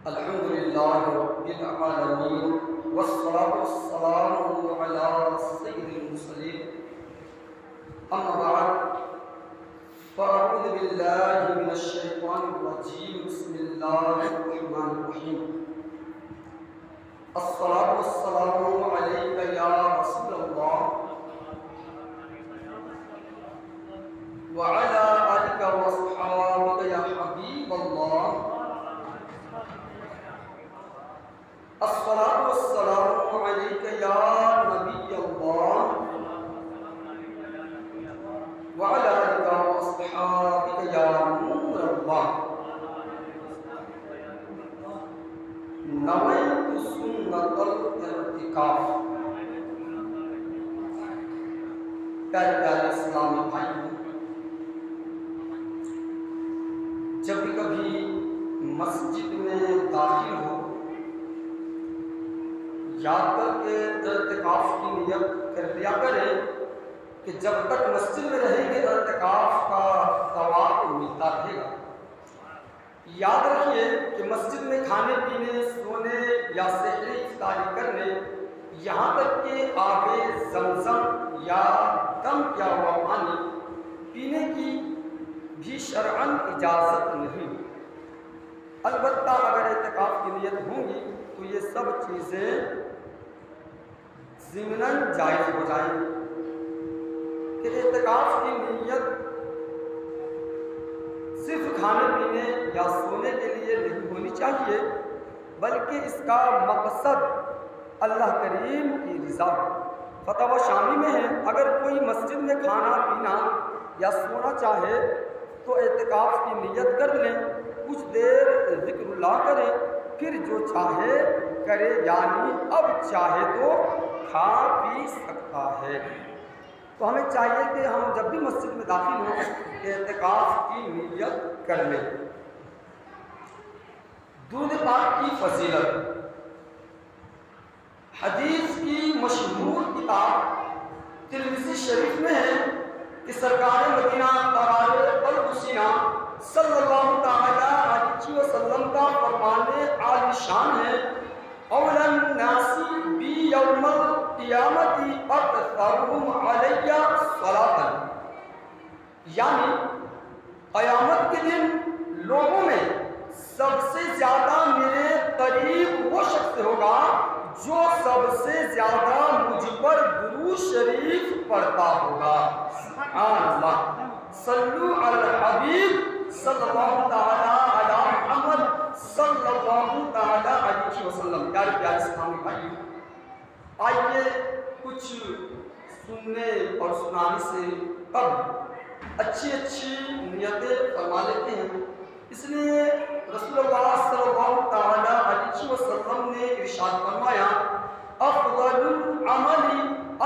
الحمد لله رب العالمين والصلاة والسلام على سيد المرسلين أما بعد فأعوذ بالله من الشيطان الرجيم بسم الله الرحمن الرحيم الصلاة والسلام عليك يا رسول الله وعلى آلك وصحابك يا حبيب الله الصلاة والسلام عليك يا نبي الله وعلى آلك وأصحابك يا نور الله نويت سنة الاعتكاف پیارے اسلامی بھائیوں، جب بھی کبھی مسجد میں داخل ہو یاد کر کے اعتکاف کی نیت کر لیا کریں کہ جب تک مسجد میں رہیں گے اعتکاف کا ثواب ملتا رہے گا۔ یاد رکھیے کہ مسجد میں کھانے پینے، سونے یا سحری افطاری کرنے، یہاں تک کہ آب زمزم یا دم کیا ہوا پانی پینے کی بھی شرعاً اجازت نہیں۔ البتہ اگر اعتکاف کی نیت ہوں گی تو یہ سب چیزیں ضمناً جائز ہو جائیں کہ اعتکاف کی نیت صرف کھانے پینے یا سونے کے لیے نہیں ہونی چاہیے، بلکہ اس کا مقصد اللہ کریم کی رضا۔ فتح شامی میں ہے، اگر کوئی مسجد میں کھانا پینا یا سونا چاہے تو اعتکاف کی نیت کر لیں، کچھ دیر ذکر اللہ کریں، پھر جو چاہے کرے، یعنی اب چاہے تو کھا پی سکتا ہے۔ تو ہمیں چاہیے کہ ہم جب بھی مسجد میں داخل ہوں کہ اعتکاف کی نیت کر لیں۔ درود پاک کی فضیلت۔ حدیث کی مشہور کتاب ترمذی شریف میں ہے کہ سرکار مدینہ تاجدار قلب سینہ صلی اللہ تعالی علیہ وسلم کا فرمان عالی شان ہے، اولا الناس بی یوم القیامت اکثرهم علی صلاۃ، یعنی قیامت کے دن لوگوں میں سب سے زیادہ میرے قریب وہ شخص ہوگا جو سب سے زیادہ مجھ پر درود شریف پڑھتا ہوگا۔ سبحان اللہ، صلو علی الحبیب صلی اللہ تعالی علی محمد صلی اللہ تعالی علیہ وسلم۔ پیارے پیارے اسلامی بھائیوں، آئیے کچھ سننے اور سنانے سے قبل اچھی نیتیں فرما لیتے ہیں۔ اس لیے رسول اللہ صلی اللہ تعالی علیہ وسلم نے ارشاد فرمایا، افضل العمل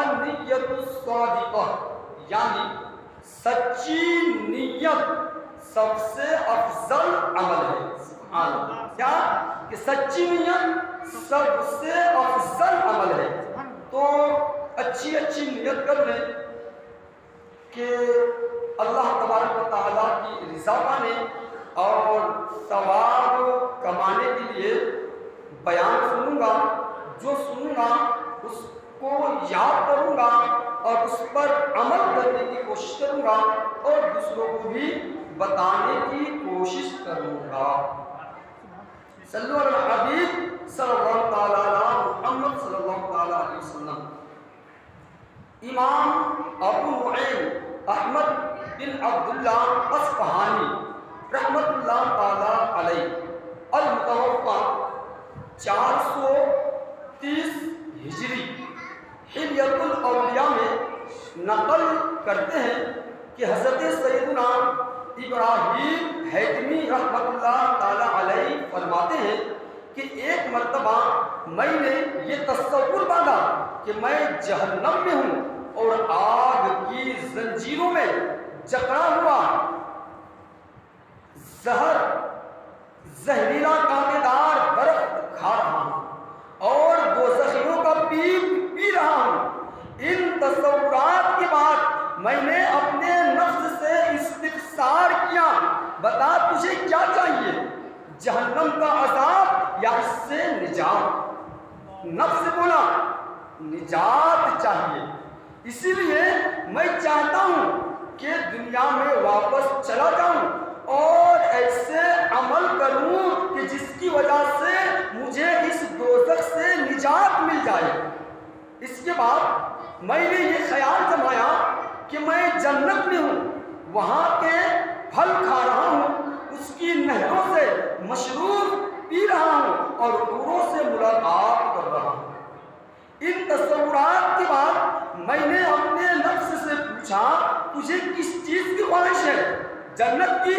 النیت الصادقہ، یعنی سچی نیت سب سے افضل عمل ہے۔ سبحان اللہ، کیا کہ سچی نیت سب سے افضل عمل ہے۔ تو اچھی نیت کر لیں کہ اللہ تبارک و تعالیٰ کی رضا پانے اور ثواب کمانے کے لیے بیان سنوں گا، جو سنوں گا اس کو یاد کروں گا اور اس پر عمل کرنے کی کوشش کروں گا اور دوسروں کو بھی بتانے کی کوشش کروں گا۔ صلو علی الحبیب صلی اللہ تعالی علی محمد صلی اللہ تعالی علیہ وسلم۔ امام ابو نعیم احمد بن عبداللہ اصفہانی رحمت اللہ تعالی علیہ المتوفى 430 ہجری حلیۃ الاولیاء میں نقل کرتے ہیں کہ حضرت سیدنا ابراہیم حیتمی رحمت اللہ تعالی علیہ فرماتے ہیں کہ ایک مرتبہ میں نے یہ تصور باندھا کہ میں جہنم میں ہوں اور آگ کی زنجیروں میں جکڑا ہوا زہریلا کانٹے دار برف کھا رہا ہوں اور دوزخیوں کا پیپ پی رہا ہوں۔ ان تصورات کے بعد میں نے اپنے نفس سے استفسار کیا، بتا تجھے کیا چاہیے؟ جہنم کا عذاب یا اس سے نجات؟ نفس بولا نجات چاہیے، اسی لیے میں چاہتا ہوں کہ دنیا میں واپس چلا جاؤں اور ایسے عمل کروں کہ جس کی وجہ سے مجھے اس دوزخ سے نجات مل جائے۔ اس کے بعد میں نے یہ خیال جمایا کہ میں جنت میں ہوں، وہاں کے پھل کھا رہا ہوں، اس کی نہروں سے مشروب پی رہا ہوں اور حوروں سے ملاقات کر رہا ہوں۔ ان تصورات کے بعد میں نے اپنے نفس سے پوچھا تجھے کس چیز کی خواہش ہے، جنت کی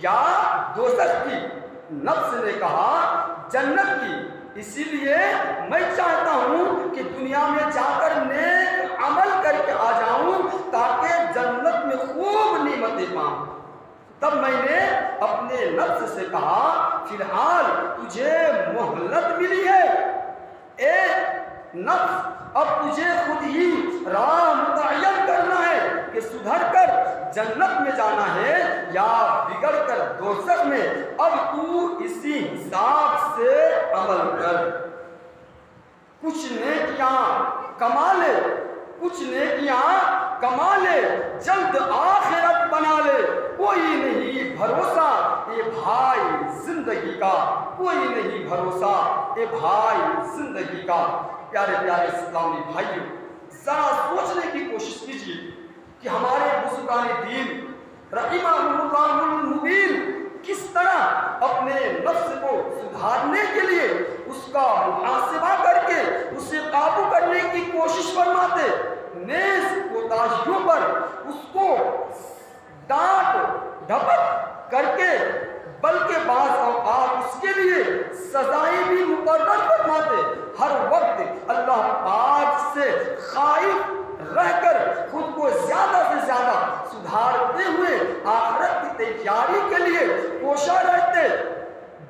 یا دوزخ کی؟ نفس نے کہا جنت کی، اسی لیے میں چاہتا ہوں کہ دنیا میں جا کر نیک عمل کر کے آ جاؤں تاکہ جنت میں خوب نعمتیں پاؤں۔ تب میں نے اپنے نفس سے کہا فی الحال تجھے مہلت ملی ہے، اے نفس اب تجھے خود ہی راہ متعین کرنا ہے کہ سدھر کر جنت میں جانا ہے یا بگڑ کر دوزخ میں۔ اب تو اسی حساب سے عمل کر، کچھ نیکیاں کما لے، کچھ نیکیاں کما لے، جلد آخرت بنا لے، کوئی نہیں بھروسہ اے بھائی زندگی کا، کوئی نہیں بھروسہ اے بھائی زندگی کا۔ پیارے پیارے اسلامی بھائیوں، ذرا سوچنے کی کوشش کیجیے کہ ہمارے بزرگان دین رحمہم اللہ المبین کس طرح اپنے نفس کو سدھارنے کے لیے اس کا محاسبہ کر کے اسے قابو کرنے کی کوشش فرماتے، نیز کوتاہیوں پر اس کو ڈانٹ ڈھپٹ کر کے بلکہ بعض اوقات اس کے لیے سزائیں بھی مقرر فرماتے، ہر وقت اللہ پاک سے خائف رہ کر خود کو زیادہ سے زیادہ سدھارتے ہوئے آخرت کی تیاری کے لیے کوشاں رہتے۔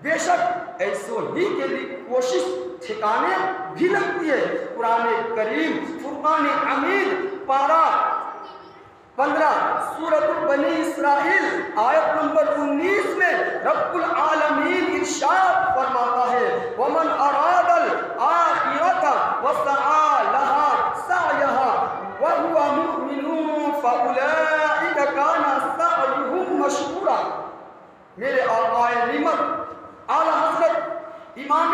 بے شک ایسو ہی کے لیے کوشش ٹھکانے بھی لگتی ہے۔ قرآن کریم فرقان حمید پارہ 15 سورۃ بنی اسرائیل آیت نمبر 19 میں رب العالمین ارشاد فرماتا ہے وَمَنْ أَرَادَ الْآخِرَةَ وَسَعَى لَهَا سَعْيَهَا وَهُوَ مُؤْمِنٌ فَأُولَئِكَ كَانَ سَعْيُهُمْ مَشْكُورًا۔ میرے آقا نعمت اعلیٰ حضرت امام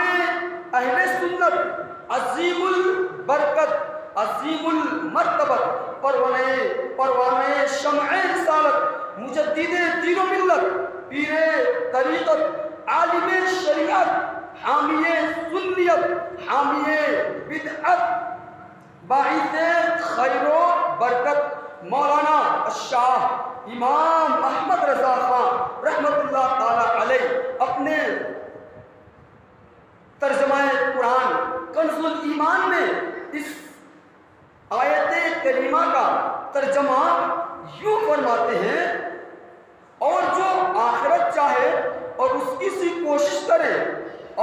اہل سنت عظیم البرکت عظیم المرتبت پروانہ شمع رسالت مجدد دین و ملت پیر طریقت عالم شریعت حامی سنیت حامی بدعت باعث خیر و برکت مولانا الشاہ امام احمد رضا خان رحمت اللہ تعالی علیہ اپنے ترجمہ قرآن کنز الایمان میں اس آیت کریمہ کا ترجمہ یوں فرماتے ہیں اور جو آخرت چاہے اور اس کی سی کوشش کرے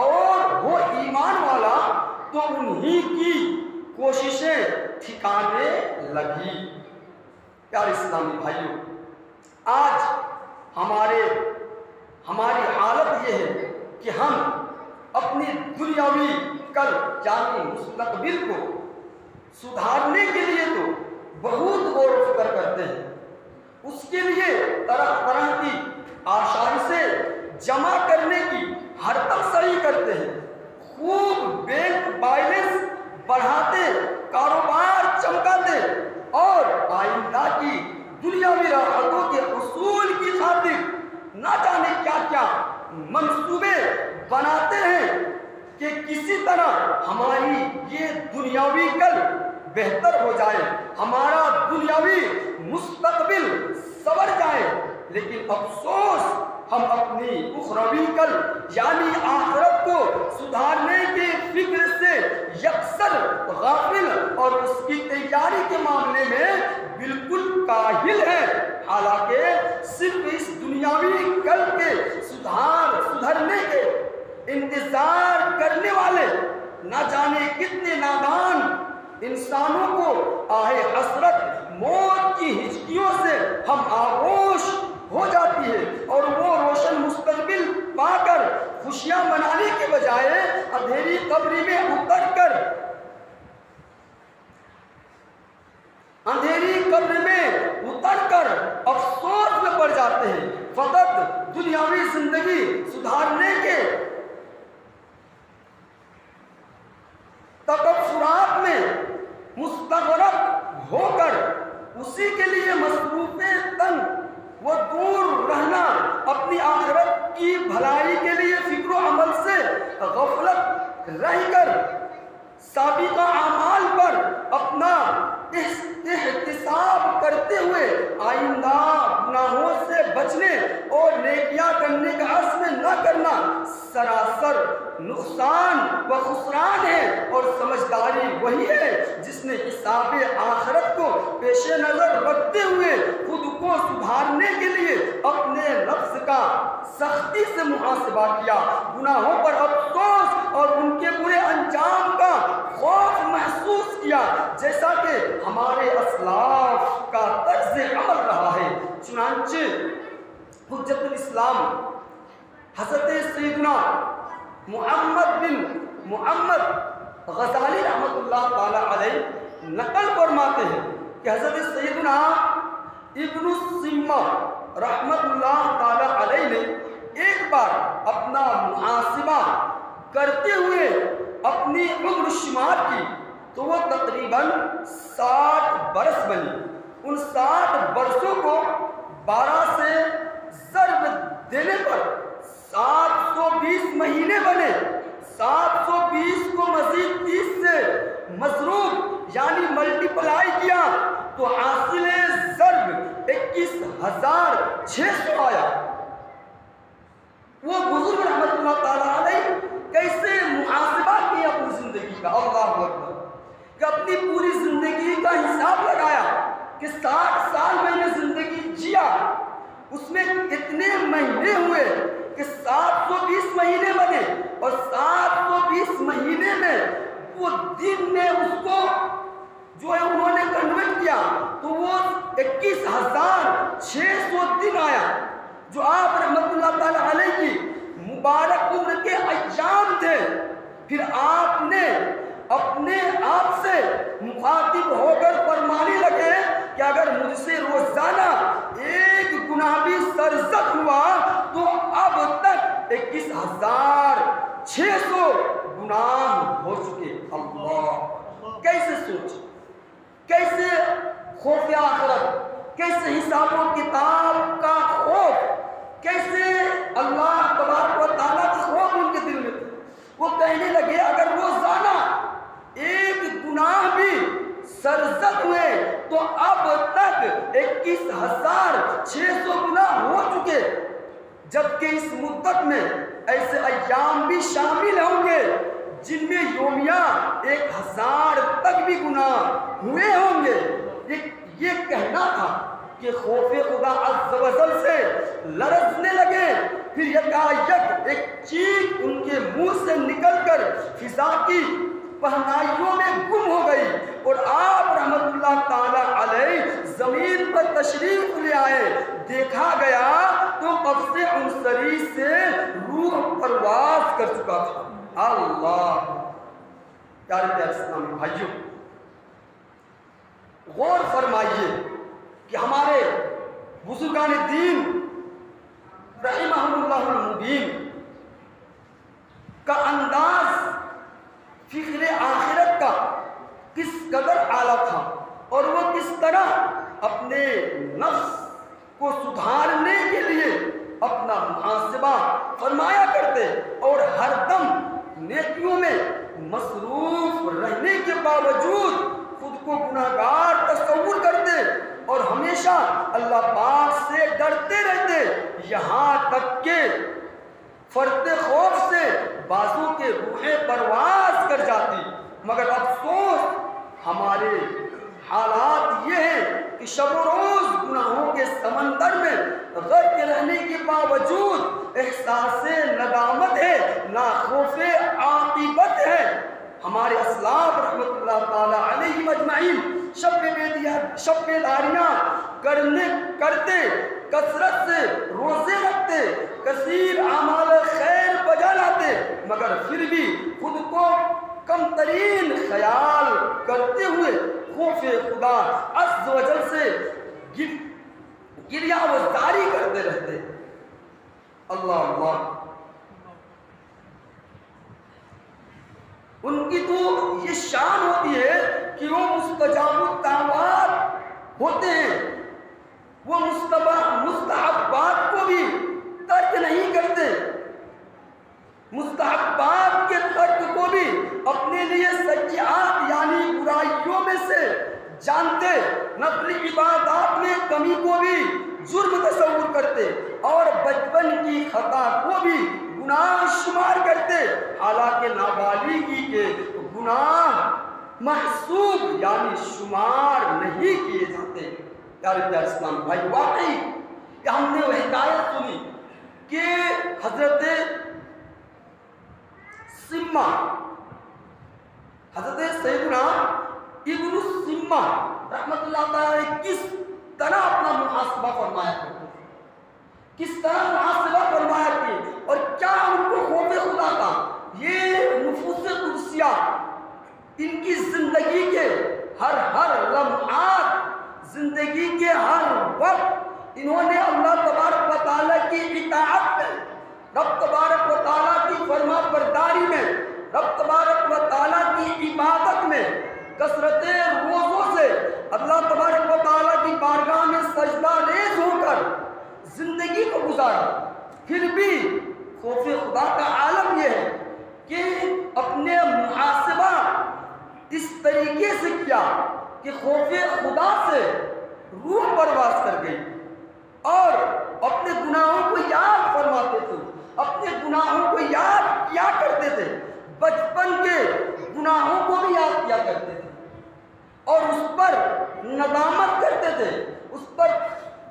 اور وہ ایمان والا تو انہی کی کوششیں ٹھکانے لگی۔ پیارے اسلامی بھائیوں، آج ہماری حالت یہ ہے کہ ہم اپنی دنیاوی کل یعنی مستقبل کو سدھارنے کے لیے تو بہت غور و فکر کرتے ہیں، اس کے لیے طرح طرح کی آشائشیں جمع کرنے کی ہر تفصیل کرتے ہیں، خوب بینک بیلنس بڑھاتے، کاروبار چمکاتے اور آئندہ کی دنیاوی راحتوں کے حصول کی خاطر نہ جانے کیا کیا منصوبے بناتے ہیں کہ کسی طرح ہماری یہ دنیاوی کل بہتر ہو جائے، ہمارا دنیاوی مستقبل سنور جائے، لیکن افسوس ہم اپنی اخروی کل یعنی آخرت کو سدھارنے کی فکر سے یکسر غافل اور اس کی تیاری کے معاملے میں بالکل کاہل ہیں، حالانکہ صرف اس دنیاوی کل کے سدھرنے کے انتظار کرنے والے نہ جانے کتنے نادان انسانوں کو آہ حسرت موت کی ہچکیوں سے ہم آغوش ہو جاتی ہے اور وہ روشن مستقبل پا کر خوشیاں منانے کے بجائے اندھیری قبر میں اتر کر افسوس میں پڑ جاتے ہیں۔ فقط دنیاوی زندگی سدھارنے کے تکبرات میں مستغرق ہو کر اسی کے لیے مصروف تن و دور رہنا، اپنی آخرت کی بھلائی کے لیے فکر و عمل سے غفلت رہ کر سابقہ اعمال پر اپنا احتساب کرتے ہوئے آئندہ گناہوں سے بچنے اور نیکیاں کرنے کا عزم نہ کرنا سراسر نقصان و خسران ہے۔ اور سمجھداری وہی ہے جس نے حساب آخرت کو پیش نظر رکھتے ہوئے خود کو سدھارنے کے لیے اپنے نفس کا سختی سے محاسبہ کیا، گناہوں پر افسوس اور ان کے برے انجام کا خوف محسوس کیا، جیسا کہ ہمارے اسلاف کا طرز عمل رہا ہے۔ چنانچہ حجت الاسلام حضرت سیدنا محمد بن محمد غزالی رحمۃ اللہ تعالی علیہ نقل فرماتے ہیں کہ حضرت سیدنا ابن السیمہ رحمۃ اللہ تعالی علیہ نے ایک بار اپنا محاسبہ کرتے ہوئے اپنی عمر شمار کی تو وہ تقریباً 60 برس بنی۔ ان 60 برسوں کو 12 سے ضرب دینے پر 720 مہینے بنے۔ 720 کو مزید 30 سے مضروب یعنی ملٹیپلائی کیا تو حاصل ضرب 21,600 آیا۔ وہ بزرگ رحمۃ اللہ تعالیٰ علیہ کیسے محاسبہ کیا اپنی زندگی کا، اللہ اکبر، کہ اپنی پوری زندگی کا حساب لگایا کہ 60 سال میں نے زندگی جیا، اس میں اتنے مہینے ہوئے کہ 720 مہینے بنے، اور 720 مہینے میں وہ دن نے اس کو جو ہے انہوں نے کنورٹ کیا تو وہ 21,600 دن آیا، جو آپ رحمت اللہ تعالی علیہ کی مبارک عمر کے ایام تھے۔ پھر آپ نے اپنے آپ سے مخاطب ہو کر فرمانے لگے کہ اگر مجھ سے روزانہ ایک گناہ بھی سرزد ہوا تو اب تک 21,600 گناہ ہو چکے۔ اللہ، کیسے سوچ، کیسے خوف آخرت، کیسے حساب و کتاب کا خوف، کیسے اللہ تبارک و تعالیٰ کا خوف ان کے دل میں تھا۔ وہ کہنے لگے اگر روزانہ ایک گناہ بھی سرزد ہوئے تو اب تک 21,600 گناہ ہو چکے، جبکہ اس مدت میں ایسے ایام بھی شامل ہوں گے جن میں یومیہ 1,000 تک بھی گناہ ہوئے ہوں گے۔ یہ کہنا تھا کہ خوف خدا عز و جل سے لرزنے لگے، پھر یکایک ایک چیخ ان کے منہ سے نکل کر فضا کی پہنائیوں میں گم ہو گئی، اور آپ رحمت اللہ تعالی علیہ زمین پر تشریف لے آئے۔ دیکھا گیا تو قبض عنصری سے روح پرواز کر چکا تھا۔ اللہ، پیارے اسلامی بھائیوں، غور فرمائیے کہ ہمارے بزرگان دین رحمہم اللہ المبین کا انداز فکر آخرت کا کس قدر اعلیٰ تھا، اور وہ کس طرح اپنے نفس کو سدھارنے کے لیے اپنا محاسبہ فرمایا کرتے، اور ہر دم نیکیوں میں مصروف رہنے کے باوجود خود کو گناہگار تصور کرتے اور ہمیشہ اللہ پاک سے ڈرتے رہتے، یہاں تک کہ فرط خوف سے بازو کے روحیں پرواز کر جاتی۔ مگر افسوس ہمارے حالات یہ ہیں کہ شب و روز گناہوں کے سمندر میں غرق رہنے کے باوجود احساس ندامت ہے، نہ خوف عاقبت ہے۔ ہمارے اسلاف رحمت اللہ تعالی علیہ مجمعین شب بیداریاں کرتے، کثرت سے روزے رکھتے، کثیر اعمال کم ترین خیال کرتے ہوئے خوف خدا عز و جل سے گریہ وزاری کرتے رہتے. اللہ اللہ. ان کی تو یہ شان ہوتی ہے کہ وہ مستجاب الدعوات ہوتے ہیں. وہ مستحبات کو بھی ترک نہیں کرتے. مستحبات کے ترک کو بھی اپنے لیے سیئات یعنی برائیوں میں سے جانتے. نفل عبادات میں کمی کو بھی جرم تصور کرتے اور بچپن کی خطا کو بھی گناہ شمار کرتے، حالانکہ نابالغی کے گناہ محسوب یعنی شمار نہیں کیے جاتے. پیارے پیارے اسلام بھائی، واقعی کہ ہم نے وہ حکایت سنی کہ حضرت سمہ، حضرت سیدنا ابن سمہ رحمت اللہ تعالیٰ نے کس طرح اپنا محاسبہ فرمایا کرتے تھے، کس طرح محاسبہ فرمایا کہ اور کیا ان کو خوف خدا تھا. یہ نفوس قدسیہ ان کی زندگی کے ہر لمحات، زندگی کے ہر وقت انہوں نے اللہ تبارک و تعالیٰ کی اطاعت میں، رب تبارک و تعالیٰ کی فرما برداری میں، رب تبارک و تعالیٰ کی عبادت میں کثرت روزوں سے اللہ تبارک و تعالیٰ کی بارگاہ میں سجدہ ریز ہو کر زندگی کو گزارا. پھر بھی خوف خدا کا عالم یہ ہے کہ اپنے محاسبہ اس طریقے سے کیا کہ خوف خدا سے روح پرواز کر گئی اور اپنے گناہوں کو یاد فرماتے تھے، اپنے گناہوں کو یاد کیا کرتے تھے، بچپن کے گناہوں کو بھی یاد کیا کرتے تھے اور اس پر ندامت کرتے تھے، اس پر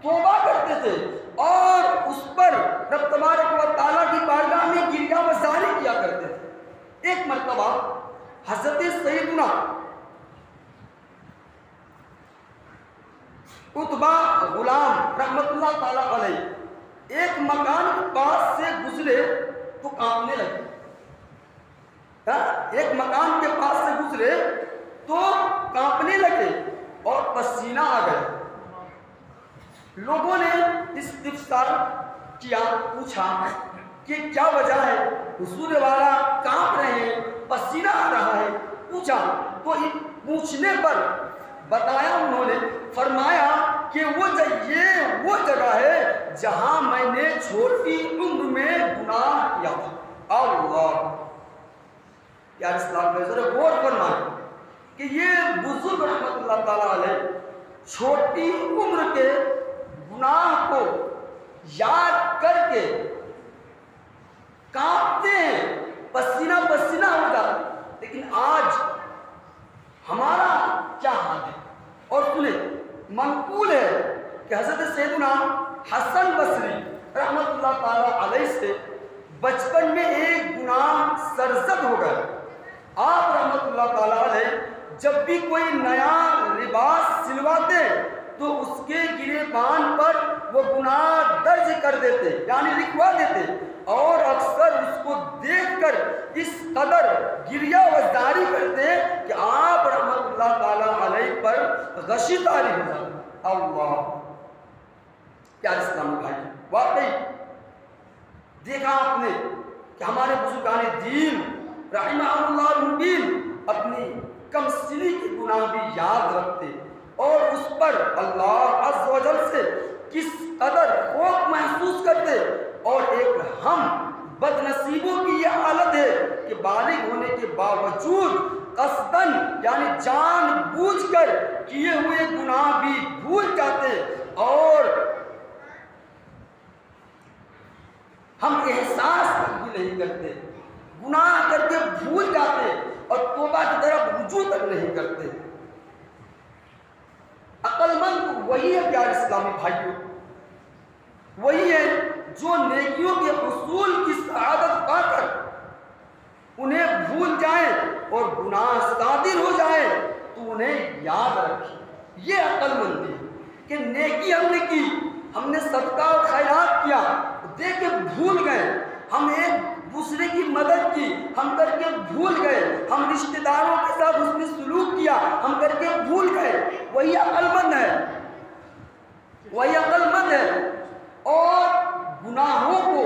توبہ کرتے تھے اور اس پر رب تبارک و تعالیٰ کی بارگاہ میں گریہ وزاری کیا کرتے تھے. ایک مرتبہ حضرت سیدنا عتبہ غلام رحمت اللہ تعالیٰ علیہ ایک مکان کے پاس سے گزرے تو کانپنے لگے. ایک مکان کے پاس سے گزرے تو کانپنے لگے اور پسینہ آ گئے. لوگوں نے استفسار کیا، پوچھا کہ کیا وجہ ہے، حضور والا کانپ رہے ہیں، پسینہ آ رہا ہے. پوچھا تو پوچھنے پر بتایا، انہوں نے فرمایا کہ یہ وہ جگہ ہے جہاں میں نے چھوٹی عمر میں گناہ کیا تھا. اللہ، پیارے اسلام میں ذرا غور فرمائیں کہ یہ بزرگ رحمت اللہ تعالیٰ علیہ چھوٹی عمر کے گناہ کو یاد کر کے کانپتے ہیں، پسینہ پسینہ ہو جاتا. لیکن آج ہمارا کیا حال ہے؟ اور سنیں، منقول ہے کہ حضرت سیدنا حسن بصری رحمت اللہ تعالیٰ علیہ سے بچپن میں ایک گناہ سرزد ہو گئے. آپ رحمت اللہ تعالیٰ علیہ جب بھی کوئی نیا لباس سلواتے تو اس کے گریبان پر وہ گناہ درج کر دیتے یعنی لکھوا دیتے اور اکثر اس کو دیکھ کر اس قدر گریہ وزاری کرتے کہ آپ رحمت اللہ تعالیٰ علیہ پر غشی طاری ہو جاتی. اللہ، پیارے اسلامی بھائی، واقعی دیکھا آپ نے کہ ہمارے بزرگان دین رحمہ اللہ المبین اپنی کم سنی کے گناہ بھی یاد رکھتے اور اس پر اللہ عز و جل سے کس قدر خوف محسوس کرتے. اور ایک ہم بد نصیبوں کی یہ حالت ہے کہ بالغ ہونے کے باوجود قصداً یعنی جان بوجھ کر کیے ہوئے گناہ بھی بھول جاتے اور ہم احساس بھی نہیں کرتے، گناہ کر کے بھول جاتے اور توبہ کی طرف رجوع تک نہیں کرتے. عقل مند وہی ہے پیارے اسلامی بھائیوں، وہی ہے جو نیکیوں کے حصول کی سعادت پا کر انہیں بھول جائیں اور گناہ صادر ہو جائیں تو انہیں یاد رکھیں. یہ عقل مندی ہے کہ نیکی ہم نے کی ہم نے صدقہ اور خیرات کیا دے کے بھول گئے، ہم ایک دوسرے کی مدد کی ہم کر کے بھول گئے، ہم رشتہ داروں کے ساتھ حسن سلوک کیا ہم کر کے بھول گئے، وہی عقل مند ہے، وہی عقل مند ہے۔ اور گناہوں کو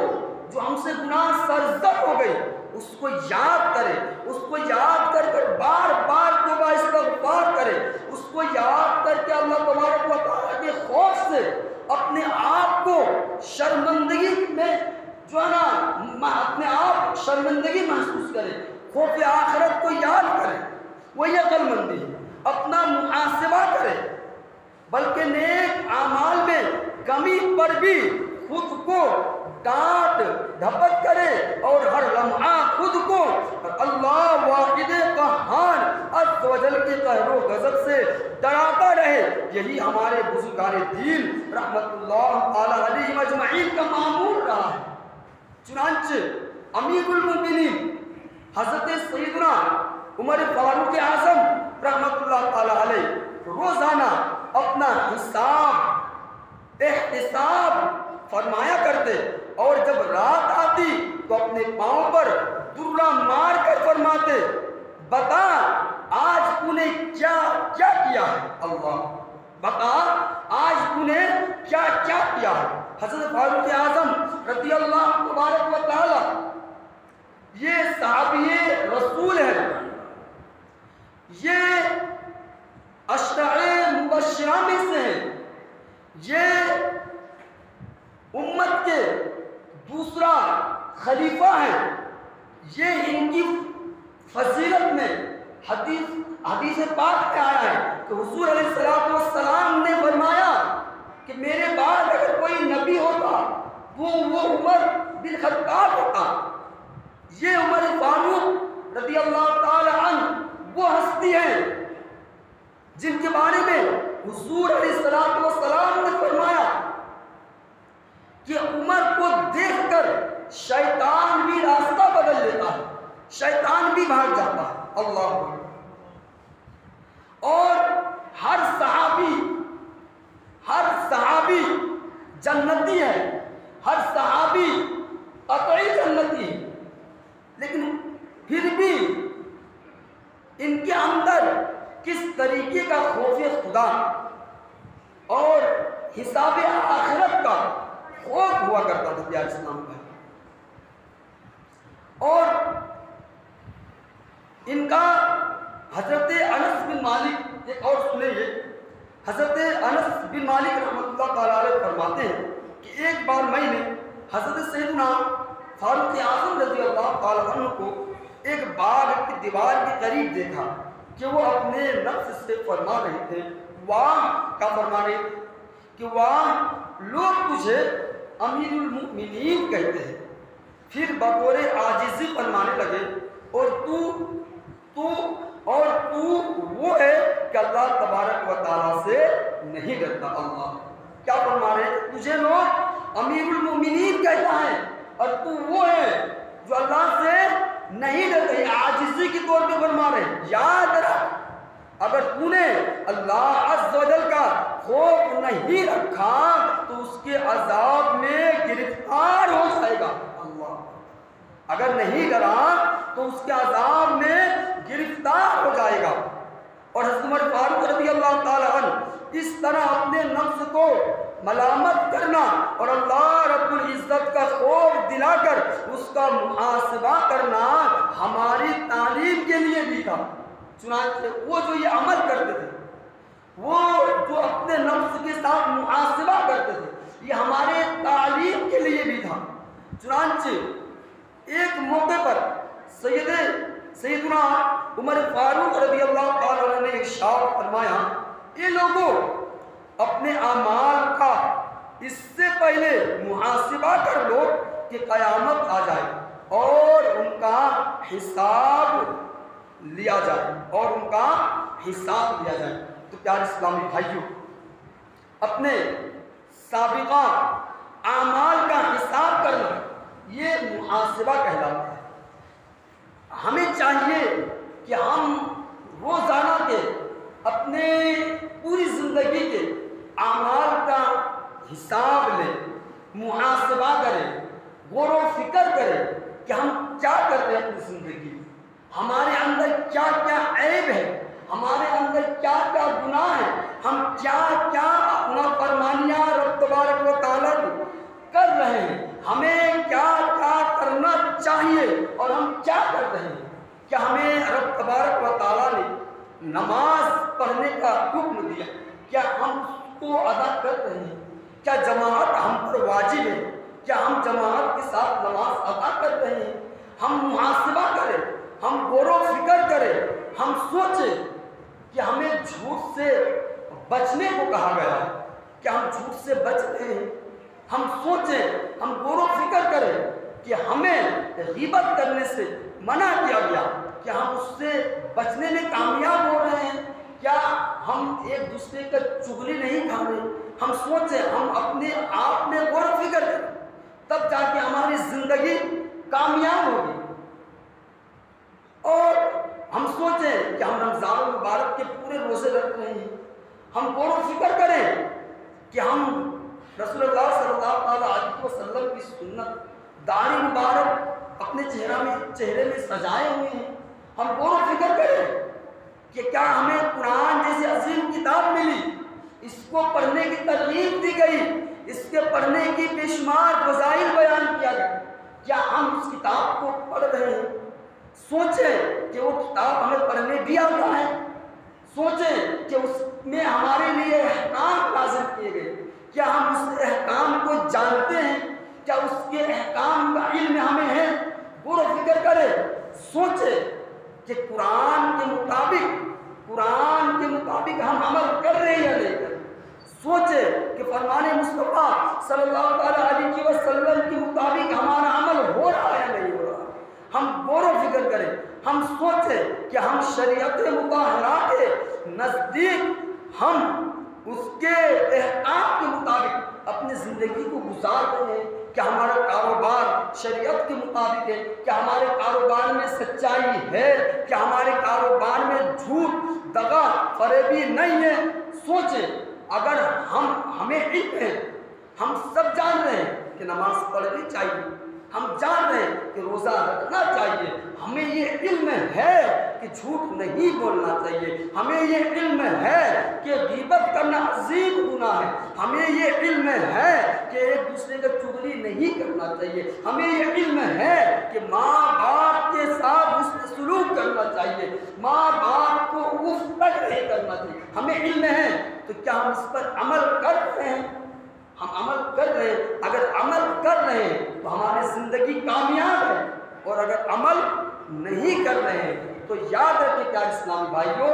جو ہم سے گناہ سرزد ہو گئی اس کو یاد کرے، اس کو یاد کر کر بار بار توبہ استغفار کرے، اس کو یاد کر کے اللہ تبارک و تعالیٰ کے خوف سے اپنے آپ کو شرمندگی میں جو ہے نا اپنے آپ شرمندگی محسوس کرے، خوف آخرت کو یاد کرے، وہی عقل مندی ہے۔ اپنا محاسبہ کرے، بلکہ نیک اعمال میں کمی پر بھی خود کو ڈانٹ ڈھپت کرے اور ہر لمحہ خود کو اللہ واحد قہار عز و جل کے قہر و غضب سے ڈراتا رہے۔ یہی ہمارے بزرگان دین رحمت اللہ تعالی علیہ اجمعین کا معمول رہا ہے۔ چنانچہ امیر المومنین حضرت سیدنا عمر فاروق اعظم رحمت اللہ تعالی علیہ روزانہ اپنا حساب احتساب فرمایا کرتے، اور جب رات آتی تو اپنے پاؤں پر درہ مار کر فرماتے، بتا آج تو نے کیا کیا کیا ہے، اللہ بتا آج تو نے کیا کیا کیا ہے۔ حضرت فاروق اعظم رضی اللہ تبارک و تعالی یہ صحابی رسول ہے، یہ اشرع مبشرہ میں سے ہیں، یہ امت کے دوسرا خلیفہ ہے، یہ ان کی فضیلت میں حدیث پاک میں آیا ہے کہ حضور علیہ السلام نے فرمایا کہ میرے بعد اگر کوئی نبی ہوتا وہ عمر بن خطاب ہوتا۔ یہ عمر فاروق رضی اللہ تعالی عنہ وہ ہستی ہیں جن کے بارے میں حضور علیہ السلام نے فرمایا کہ عمر کو دیکھ کر شیطان بھی راستہ بدل لیتا ہے، شیطان بھی بھاگ جاتا ہے، اللہ اکبر۔ اور ہر صحابی جنتی ہے، ہر صحابی قطعی جنتی ہے، لیکن پھر بھی ان کے اندر کس طریقے کا خوف خدا اور حساب آخرت کا خوف ہوا کرتا تھا پیارے اسلام کا۔ اور ان کا حضرت انس بن مالک ایک اور سنیں، حضرت انس بن مالک رحمۃ اللہ تعالیٰ علیہ فرماتے ہیں کہ ایک بار میں نے حضرت سیدنا فاروق اعظم رضی اللہ تعالیٰ عنہ کو ایک باغ کی دیوار کے قریب دیکھا کہ وہ اپنے نفس سے فرما رہے تھے، واہ کا فرما رہے تھے کہ واہ لوگ تجھے امیر المؤمنین کہتے ہیں، پھر بطور عاجزی فرمانے لگے اور تو وہ ہے کہ اللہ تبارک و تعالیٰ سے نہیں ڈرتا۔ اللہ کیا فرما رہے ہیں؟ تجھے لوگ امیر المؤمنین کہتا ہے اور تو وہ ہے جو اللہ سے نہیں ڈرتا، یہ عاجزی کے طور پہ فرما رہے ہیں۔ یاد رکھ اگر تو نے اللہ عز و جل کا خوف نہیں رکھا تو اس کے عذاب میں گرفتار ہو جائے گا۔ اللہ اگر نہیں ڈرا تو اس کے عذاب میں گرفتار ہو جائے گا۔ اور حضرت عمر فاروق رضی اللہ تعالی عنہ اس طرح اپنے نفس کو ملامت کرنا اور اللہ رب العزت کا خوف دلا کر اس کا محاسبہ کرنا ہماری تعلیم کے لیے بھی تھا۔ چنانچہ وہ جو یہ عمل کرتے تھے، وہ جو اپنے نفس کے ساتھ محاسبہ کرتے تھے، یہ ہمارے تعلیم کے لیے بھی تھا۔ چنانچہ ایک موقع پر سیدنا عمر فاروق رضی اللہ تعالیٰ عنہ نے ارشاد فرمایا، یہ لوگوں اپنے اعمال کا اس سے پہلے محاسبہ کر لو کہ قیامت آ جائے اور ان کا حساب لیا جائے تو پیارے اسلامی بھائیوں، اپنے سابقہ اعمال کا حساب کرنا یہ محاسبہ کہلاتا ہے۔ ہمیں چاہیے کہ ہم روزانہ کے اپنے پوری زندگی کے اعمال کا حساب محاسبہ کرے، غور و فکر کرے کہ ہم کیا کر رہے ہیں اپنی زندگی میں، ہمارے اندر کیا کیا عیب ہے، ہمارے اندر کیا کیا گناہ ہے، ہم کیا کیا نافرمانیاں رب تبارک و تعالیٰ کی کر رہے ہیں، ہمیں کیا کیا کرنا چاہیے اور ہم کیا کر رہے ہیں۔ کیا ہمیں رب تبارک و تعالیٰ نے نماز پڑھنے کا حکم دیا، کیا ہم اس کو ادا کر رہے ہیں؟ کیا جماعت ہم پر واجب ہے؟ کیا ہم جماعت کے ساتھ نماز ادا کر رہے ہیں؟ ہم محاسبہ کریں، ہم غور و فکر کریں، ہم سوچیں کہ ہمیں جھوٹ سے بچنے کو کہا گیا ہے، کیا ہم جھوٹ سے بچ رہے ہیں؟ ہم سوچیں، ہم غور و فکر کریں کہ ہمیں غیبت کرنے سے منع کیا گیا، کیا ہم اس سے بچنے میں کامیاب ہو رہے ہیں؟ کیا ہم ایک دوسرے کا چغلی نہیں کھا رہے؟ ہم سوچیں، ہم اپنے آپ میں غور و فکر کریں، تب جا کے ہماری زندگی کامیاب ہوگی۔ اور ہم سوچیں کہ ہم رمضان المبارک کے پورے روزے رکھ رہے ہیں، ہم غور و فکر کریں کہ ہم رسول اللہ صلی اللہ علیہ وسلم کی سنت داڑھی مبارک اپنے چہرے میں سجائے ہوئے ہیں، ہم غور و فکر کریں کہ کیا ہمیں قرآن جیسی عظیم کتاب ملی، اس کو پڑھنے کی ترغیب دی گئی، اس کے پڑھنے کی بے شمار فضائل بیان کیا گیا، کیا ہم اس کتاب کو پڑھ رہے ہیں؟ سوچیں کہ وہ کتاب ہمیں پڑھنے بھی آتا ہے، سوچیں کہ اس میں ہمارے لیے احکام نازل کیے گئے، کیا ہم اس احکام کو جانتے ہیں؟ کیا اس کے احکام کا علم ہمیں ہے؟ غور و فکر کریں، سوچیں کہ قرآن کے مطابق ہم عمل کر رہے ہیں یا نہیں کر رہے؟ سوچیں کہ فرمان مصطفیٰ صلی اللہ علیہ وسلم کے مطابق ہمارا عمل ہو رہا ہے یا نہیں ہو رہا؟ ہم غور و فکر کریں، ہم سوچیں کہ ہم شریعت مطہرہ کے نزدیک ہم اس کے احکام کے مطابق اپنی زندگی کو گزار رہے ہیں، کیا ہمارا کاروبار شریعت کے مطابق ہے، کیا ہمارے کاروبار میں سچائی ہے، کیا ہمارے کاروبار میں جھوٹ دغا فریبی نہیں ہے؟ سوچیں، اگر ہمیں علم ہے، ہم سب جان رہے ہیں کہ نماز پڑھنی چاہیے، ہم جان رہے ہیں کہ روزہ رکھنا چاہیے، ہمیں یہ علم ہے کہ جھوٹ نہیں بولنا چاہیے، ہمیں یہ علم ہے کہ غیبت کرنا عظیم گناہ ہے، ہمیں یہ علم ہے کہ ایک دوسرے کا چغلی نہیں کرنا چاہیے، ہمیں یہ علم ہے کہ ماں باپ کے ساتھ حسن سلوک کرنا چاہیے، ماں باپ کو اف تک نہیں کرنا چاہیے، ہمیں علم ہے، تو کیا ہم اس پر عمل کر رہے ہیں؟ ہم عمل کر رہے ہیں، اگر عمل کر رہے ہیں تو ہماری زندگی کامیاب ہے، اور اگر عمل نہیں کر رہے ہیں تو یاد رکھیں کیا اسلامی بھائیوں،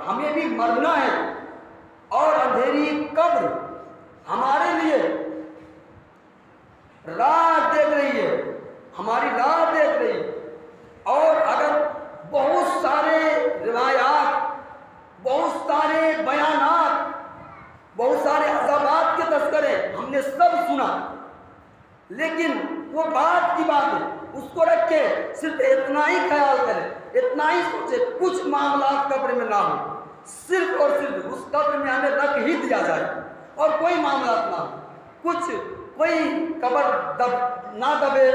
ہمیں بھی مرنا ہے، اور اندھیری قبر ہمارے لیے راہ دیکھ رہی ہے، ہماری راہ دیکھ رہی ہے، اور اگر بہت سارے روایات، بہت سارے بیانات، بہت سارے عذابات کے تذکرے ہم نے سب سنا، لیکن وہ بات کی بات ہے، اس کو رکھے، صرف اتنا ہی خیال کریں، اتنا ہی سوچے، کچھ معاملات قبر میں نہ ہو، صرف اور صرف اس قبر میں ہمیں رکھ ہی دیا جائے، اور کوئی معاملات نہ ہو، کوئی قبر نہ دبے،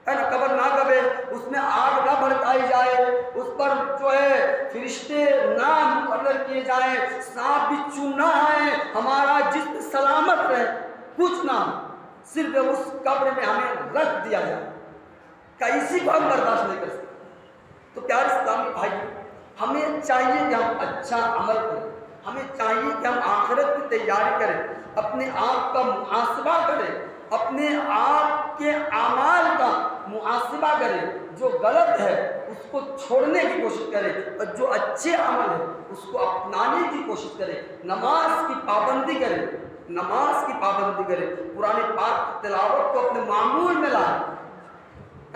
قبر نہ دبے، اس میں آگ نہ بھڑکائی جائے، اس پر جو ہے فرشتے نہ مقرر کیے جائیں، سانپ بچھو نہ آئے، ہمارا جسم سلامت رہے، کچھ نہ، صرف اس قبر میں ہمیں رکھ دیا جائے، کسی کو ہم برداشت نہیں کر سکتے۔ تو پیارے اسلامی بھائی، ہمیں چاہیے کہ ہم اچھا عمل کریں، ہمیں چاہیے کہ ہم آخرت کی تیاری کریں، اپنے آپ کا محاسبہ کریں، اپنے آپ کے اعمال کا محاسبہ کریں، جو غلط ہے اس کو چھوڑنے کی کوشش کریں، اور جو اچھے عمل ہے اس کو اپنانے کی کوشش کریں، نماز کی پابندی کریں، نماز کی پابندی کریں، قرآن پاک کی تلاوت کو اپنے معمول میں لائیں،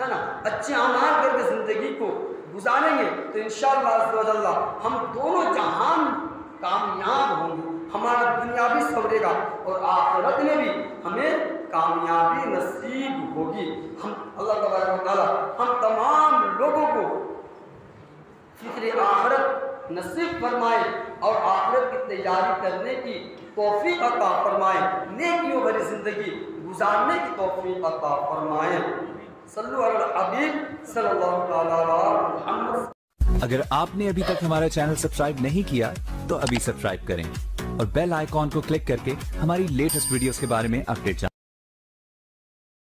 ہے نا، اچھے اعمال کر کے زندگی کو گزاریں گے تو انشاءاللہ عز و جل ہم دونوں جہان کامیاب ہوں گے، ہمارا دنیا بھی سنورے گا اور آخرت میں بھی ہمیں کامیابی نصیب ہوگی۔ ہم اللہ تبارک و تعالیٰ ہم تمام لوگوں کو فکر آخرت نصیب فرمائے اور آخرت کی تیاری کرنے کی توفیق عطا فرمائے۔ نیکیوں بھری زندگی گزارنے کی توفیق عطا فرمائے. صلو علی الحبیب صلی اللہ تعالی علی محمد. اگر آپ نے ابھی تک ہمارا چینل سبسکرائب نہیں کیا تو ابھی سبسکرائب کریں اور بیل آئیکن کو کلک کر کے ہماری لیٹسٹ ویڈیوز کے بارے میں اپڈیٹ جانیں.